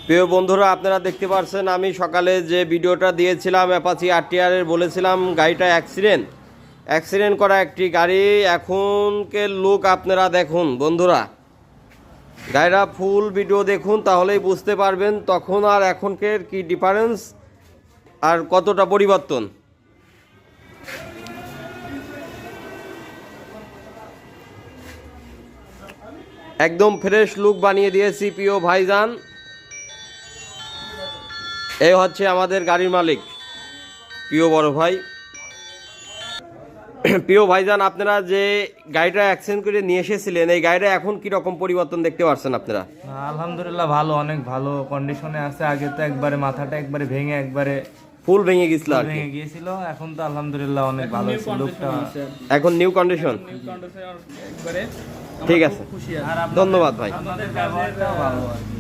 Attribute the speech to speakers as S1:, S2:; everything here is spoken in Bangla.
S1: প্রিয় বন্ধুরা, আপনারা দেখতে পাচ্ছেন আমি সকালে যে ভিডিওটা দিয়েছিলাম অ্যাপাচি আরটিআরের, বলেছিলাম গাড়িটা অ্যাক্সিডেন্ট করা একটি গাড়ি। এখনকার লুক আপনারা দেখুন বন্ধুরা, গাড়িটা ফুল ভিডিও দেখুন, তাহলেই বুঝতে পারবেন তখন আর এখনকার কি ডিফারেন্স আর কতটা পরিবর্তন। একদম ফ্রেশ লুক বানিয়ে দিয়েছি প্রিয় ভাইজান। এই হচ্ছে আমাদের গাড়ির মালিক, প্রিয় বড় ভাই। প্রিয় ভাইজান, আপনারা যে গাড়িটা অ্যাক্সিডেন্ট করে নিয়ে এসেছিলেন, এই গাড়িটা এখন কি রকম পরিবর্তন দেখতে পাচ্ছেন আপনারা?
S2: আলহামদুলিল্লাহ ভালো, অনেক ভালো কন্ডিশনে আছে। আগে তো একবারে মাথাটা একবারে ভেঙে একবারে
S1: ফুল ভেঙে গেছিল আর কি।
S2: ভেঙে গিয়েছিল, এখন তো আলহামদুলিল্লাহ অনেক ভালো আছে লুকটা।
S1: এখন নিউ কন্ডিশন। ঠিক আছে, ধন্যবাদ ভাই।
S2: আপনাদের ব্যবহারটাও ভালো আর কি।